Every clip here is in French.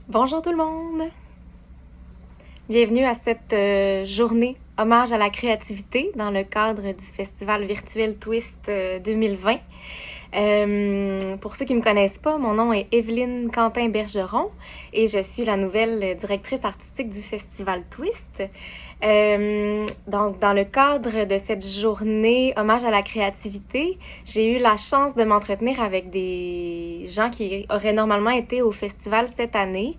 Bonjour tout le monde! Bienvenue à cette journée hommage à la créativité dans le cadre du festival virtuel Twist 2020. Pour ceux qui ne me connaissent pas, mon nom est Evelyne Quentin-Bergeron et je suis la nouvelle directrice artistique du festival Twist. Donc, dans le cadre de cette journée hommage à la créativité, j'ai eu la chance de m'entretenir avec des gens qui auraient normalement été au festival cette année,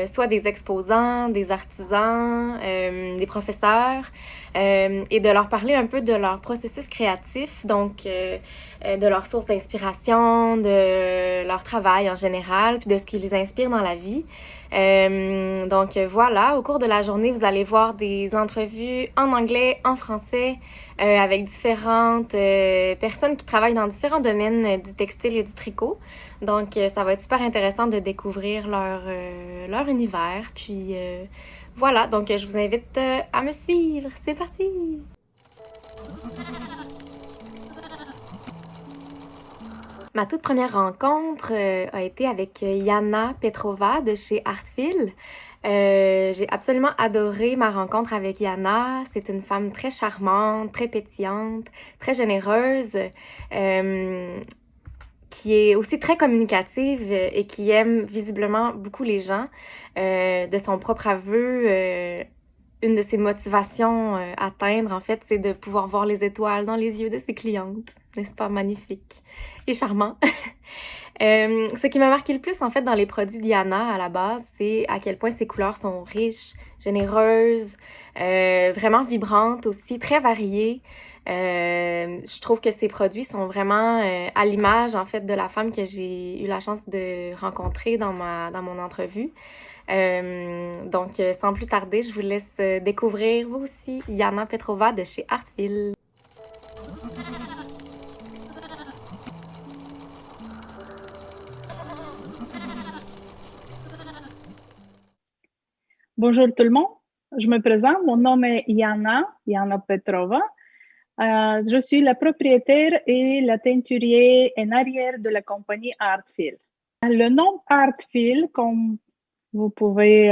soit des exposants, des artisans, des professeurs, et de leur parler un peu de leur processus créatif, donc de leurs sources d'inspiration, de leur travail en général, puis de ce qui les inspire dans la vie. Donc voilà, au cours de la journée, vous allez voir des entrevues en anglais, en français, avec différentes personnes qui travaillent dans différents domaines du textile et du tricot. Donc ça va être super intéressant de découvrir leur univers. Puis voilà, donc je vous invite à me suivre. C'est parti! Ma toute première rencontre a été avec Yana Petrova de chez Artfil. J'ai absolument adoré ma rencontre avec Yana. C'est une femme très charmante, très pétillante, très généreuse, qui est aussi très communicative et qui aime visiblement beaucoup les gens. De son propre aveu, une de ses motivations à atteindre, en fait, c'est de pouvoir voir les étoiles dans les yeux de ses clientes. N'est-ce pas magnifique et charmant? Ce qui m'a marqué le plus, en fait, dans les produits Diana, à la base, c'est à quel point ses couleurs sont riches, généreuses, vraiment vibrantes aussi, très variées. Je trouve que ces produits sont vraiment à l'image, en fait, de la femme que j'ai eu la chance de rencontrer dans mon entrevue. Donc, sans plus tarder, je vous laisse découvrir, vous aussi, Yana Petrova de chez Artfil. Bonjour tout le monde, je me présente, mon nom est Yana Petrova. Je suis la propriétaire et la teinturier en arrière de la compagnie Artfil. Le nom Artfil, comme vous pouvez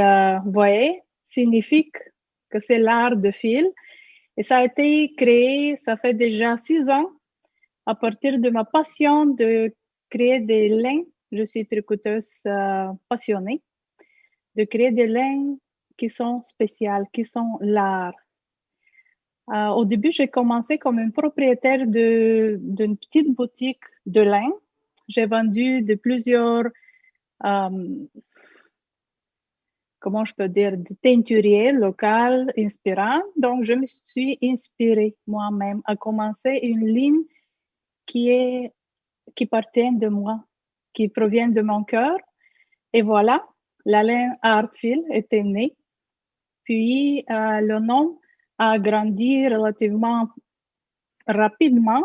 voir, signifie que c'est l'art de fil. Et ça a été créé, ça fait déjà 6 ans, à partir de ma passion de créer des laines. Je suis tricoteuse passionnée, de créer des laines qui sont spéciales, qui sont l'art. Au début, j'ai commencé comme une propriétaire d'une petite boutique de lin. J'ai vendu de plusieurs, comment je peux dire, de teinturiers locaux inspirants. Donc, je me suis inspirée moi-même à commencer une ligne qui partait de moi, qui provient de mon cœur. Et voilà, la laine Artfil était née. Puis, le nom a grandi relativement rapidement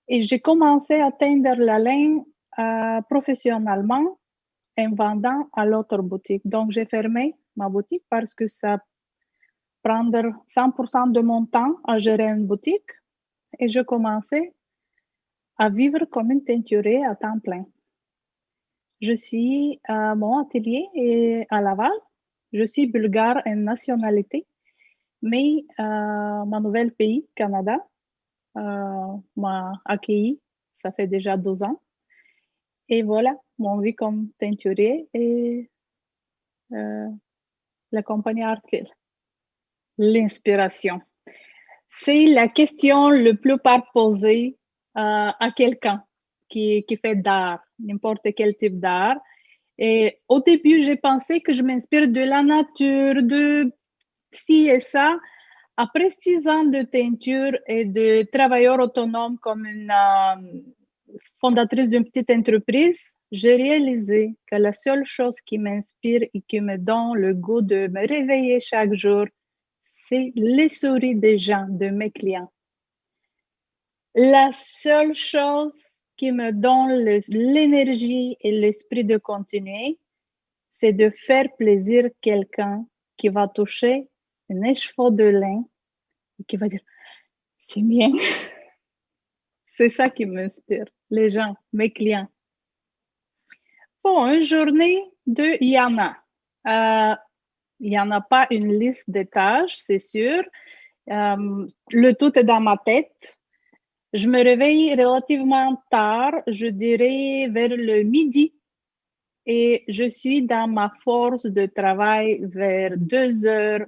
et j'ai commencé à teindre la laine professionnellement en vendant à l'autre boutique. Donc, j'ai fermé ma boutique parce que ça prend 100% de mon temps à gérer une boutique et je commençais à vivre comme une teinturier à temps plein. Je suis à mon atelier et à Laval. Je suis bulgare en nationalité, mais mon nouvel pays, Canada, m'a accueilli. Ça fait déjà 12 ans. Et voilà, mon vie comme teinturier et la compagnie Artfield. L'inspiration. C'est la question le plus posée à quelqu'un qui fait d'art, n'importe quel type d'art. Et au début, j'ai pensé que je m'inspire de la nature, de ci et ça. Après 6 ans de teinture et de travailleur autonome comme une fondatrice d'une petite entreprise, j'ai réalisé que la seule chose qui m'inspire et qui me donne le goût de me réveiller chaque jour, c'est les souris des gens, de mes clients. La seule chose qui me donne l'énergie et l'esprit de continuer, c'est de faire plaisir à quelqu'un qui va toucher un écheveau de lin et qui va dire « c'est bien ». C'est ça qui m'inspire, les gens, mes clients. Bon, une journée Il y en a. Il n'y en a pas une liste de tâches, c'est sûr. Le tout est dans ma tête. Je me réveille relativement tard, je dirais vers le midi, et je suis dans ma force de travail vers 2 heures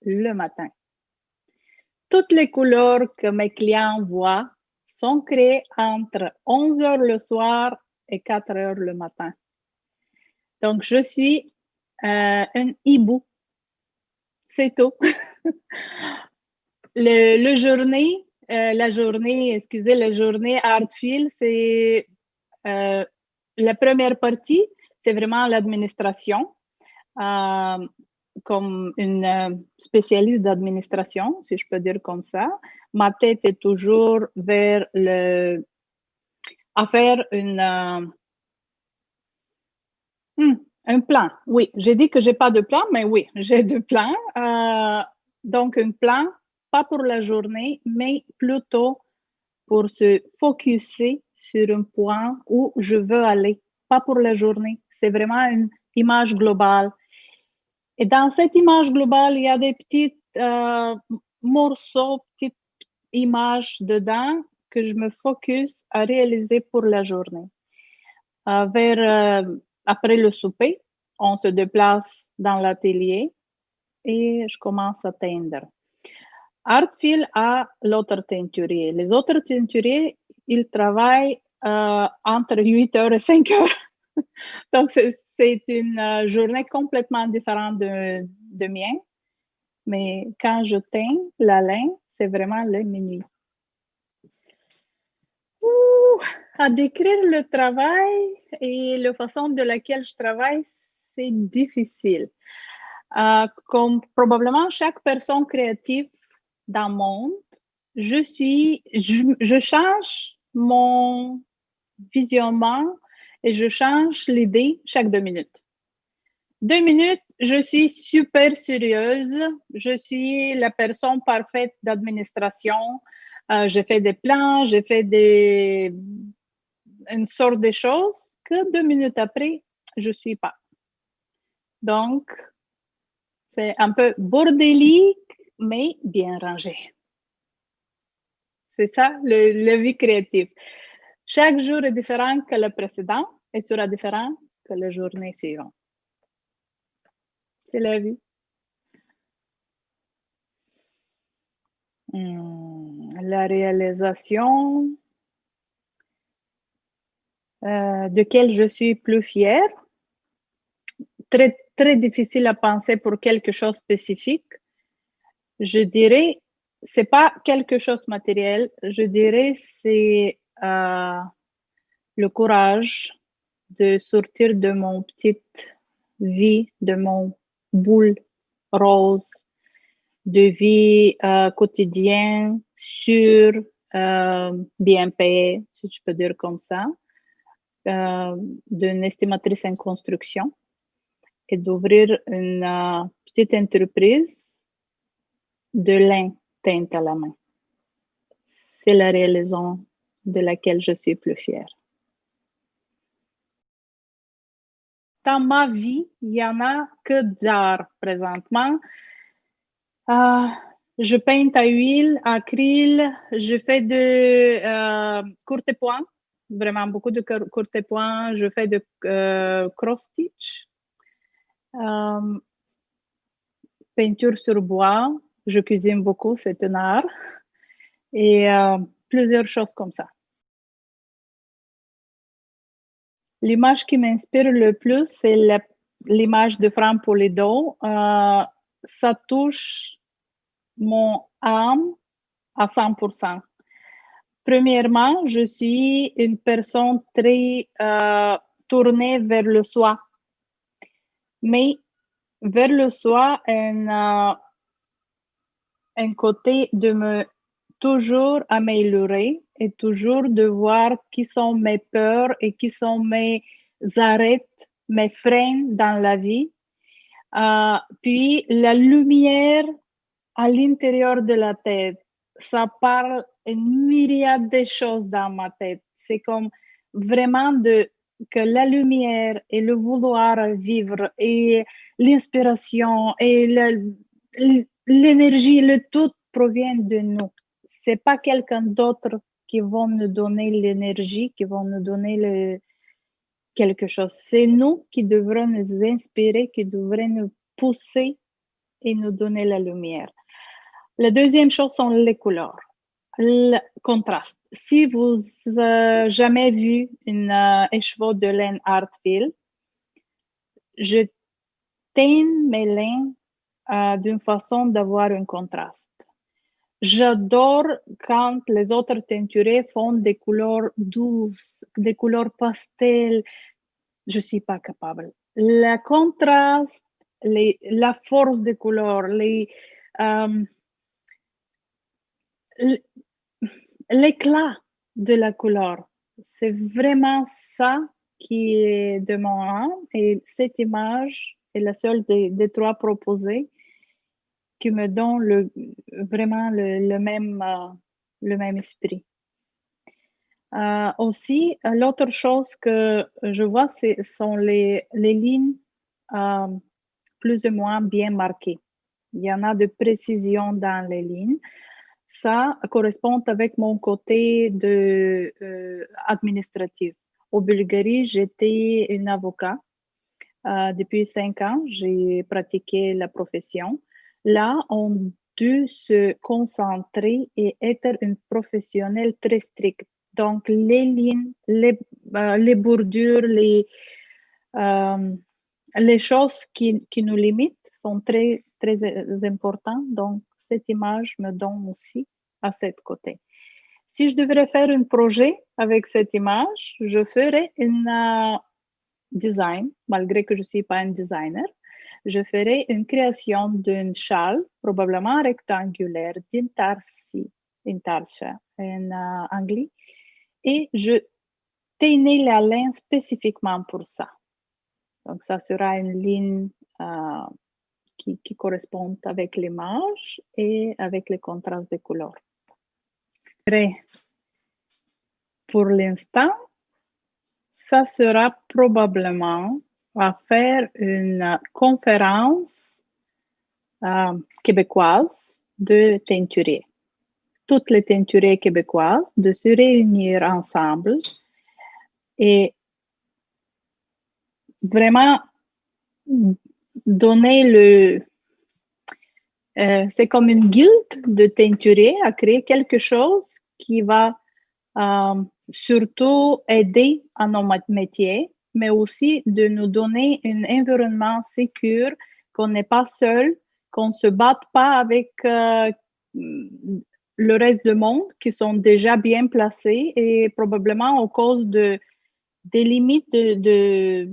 le matin. Toutes les couleurs que mes clients voient sont créées entre 11 heures le soir et 4 heures le matin. Donc, je suis un hibou. C'est tout. La journée, la journée Artfield, c'est la première partie, c'est vraiment l'administration. Comme une spécialiste d'administration, si je peux dire comme ça. Ma tête est toujours vers à faire un plan. Oui, j'ai dit que j'ai pas de plan, mais oui, j'ai deux plans. Donc, un plan, pas pour la journée, mais plutôt pour se focuser sur un point où je veux aller, pas pour la journée. C'est vraiment une image globale. Et dans cette image globale, il y a des petits morceaux, petites images dedans que je me focus à réaliser pour la journée. Après le souper, on se déplace dans l'atelier et je commence à teindre. Artfield a l'autre teinturier. Les autres teinturiers, ils travaillent entre 8 heures et 5 heures. Donc, c'est une journée complètement différente de mienne. Mais quand je teins la laine, c'est vraiment le minuit. À décrire le travail et la façon de laquelle je travaille, c'est difficile. Comme probablement chaque personne créative dans le monde, je change mon visionnement et je change l'idée chaque 2 minutes. 2 minutes, je suis super sérieuse. Je suis la personne parfaite d'administration. J'ai fait des plans, j'ai fait une sorte de choses que 2 minutes après, je ne suis pas. Donc, c'est un peu bordélique, mais bien rangé. C'est ça, la vie créative. Chaque jour est différent que le précédent et sera différent que la journée suivante. C'est la vie. La réalisation de quelle je suis plus fière. Très, très difficile à penser pour quelque chose de spécifique. Je dirais, c'est pas quelque chose de matériel, je dirais c'est le courage de sortir de mon petite vie, de mon boule rose, de vie quotidienne, sûre, bien payée, si je peux dire comme ça, d'une estimatrice en construction et d'ouvrir une petite entreprise de lin teint à la main. C'est la réalisation de laquelle je suis plus fière. Dans ma vie, il n'y en a que d'art présentement. Je peins à huile, acryl, je fais de courte pointe, vraiment beaucoup de courte pointe, je fais de cross-stitch, peinture sur bois, je cuisine beaucoup, c'est un art, et plusieurs choses comme ça. L'image qui m'inspire le plus, c'est l'image de Franck Polido. Ça touche mon âme à 100%. Premièrement, je suis une personne très tournée vers le soi. Mais vers le soi, un côté de me toujours améliorer et toujours de voir qui sont mes peurs et qui sont mes arrêts, mes freins dans la vie. Puis la lumière à l'intérieur de la tête, ça parle une myriade de choses dans ma tête. C'est comme vraiment de que la lumière et le vouloir vivre et l'inspiration et l'énergie, le tout provient de nous. C'est pas quelqu'un d'autre qui va nous donner l'énergie, qui va nous donner quelque chose. C'est nous qui devrons nous inspirer, qui devrons nous pousser et nous donner la lumière. La deuxième chose sont les couleurs. Le contraste. Si vous jamais vu une écheveau de laine Artfield, je teins mes laines d'une façon d'avoir un contraste. J'adore quand les autres teinturiers font des couleurs douces, des couleurs pastel. Je suis pas capable. Le contraste, la force des couleurs, l'éclat de la couleur, c'est vraiment ça qui est de mon âme. Et cette image est la seule des trois proposées qui me donne vraiment le même esprit. Aussi, l'autre chose que je vois, sont les lignes plus ou moins bien marquées. Il y en a de précision dans les lignes. Ça correspond avec mon côté administratif. Au Bulgarie, j'étais une avocat. Depuis 5 ans, j'ai pratiqué la profession. Là, on dû se concentrer et être une professionnelle très stricte. Donc, les lignes, les bordures, les choses qui nous limitent sont très, très importantes. Donc, cette image me donne aussi à cet côté. Si je devrais faire un projet avec cette image, je ferais un design, malgré que je ne suis pas un designer. Je ferai une création d'une châle, probablement rectangulaire, une tarsi en anglais, et je teignais la laine spécifiquement pour ça. Donc, ça sera une ligne qui correspond avec l'image et avec les contrastes de couleurs. Pour l'instant, ça sera probablement à faire une conférence québécoise de teinturiers. Toutes les teinturiers québécoises de se réunir ensemble et vraiment donner c'est comme une guilde de teinturiers à créer quelque chose qui va surtout aider à nos métiers, mais aussi de nous donner un environnement sécur, qu'on n'est pas seul, qu'on ne se batte pas avec le reste du monde qui sont déjà bien placés et probablement à cause des limites de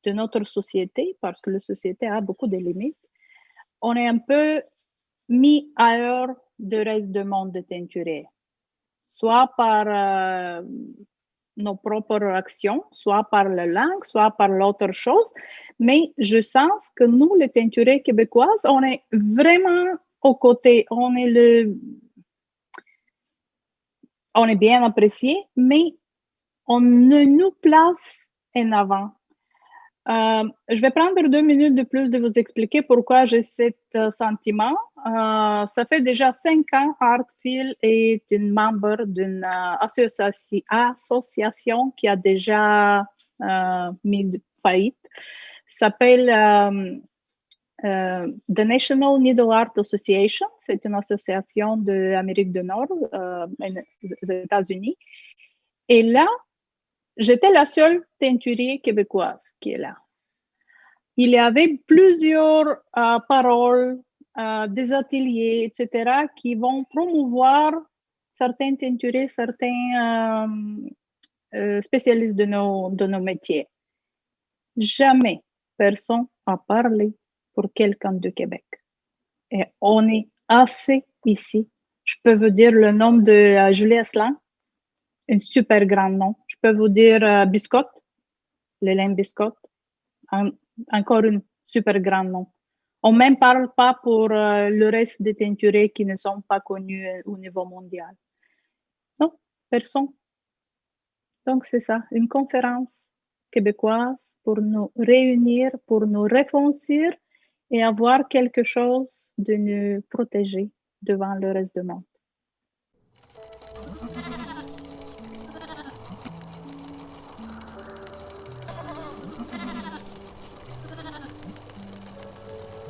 notre société, parce que la société a beaucoup de limites, on est un peu mis ailleurs du reste du monde de teinturiers, soit par nos propres actions, soit par la langue, soit par l'autre chose. Mais je sens que nous, les teinturiers québécoises, on est vraiment aux côtés. On est bien apprécié, mais on ne nous place en avant. Je vais prendre 2 minutes de plus de vous expliquer pourquoi j'ai ce sentiment. Ça fait déjà 5 ans, Artfield est une membre d'une association qui a déjà mis de faillite. S'appelle The National Needle Art Association. C'est une association de l'Amérique du Nord, aux États-Unis. Et là, j'étais la seule teinturier québécoise qui est là. Il y avait plusieurs paroles, des ateliers, etc., qui vont promouvoir certains teinturiers, certains spécialistes de nos métiers. Jamais personne n'a parlé pour quelqu'un de Québec. Et on est assez ici. Je peux vous dire le nom de Julie Asselin, un super grand nom. Je peux vous dire Biscotte, Lélène Biscotte, encore un super grand nom. On ne même parle pas pour le reste des teinturiers qui ne sont pas connus au niveau mondial. Non, personne. Donc, c'est ça, une conférence québécoise pour nous réunir, pour nous réfoncir et avoir quelque chose de nous protéger devant le reste du monde.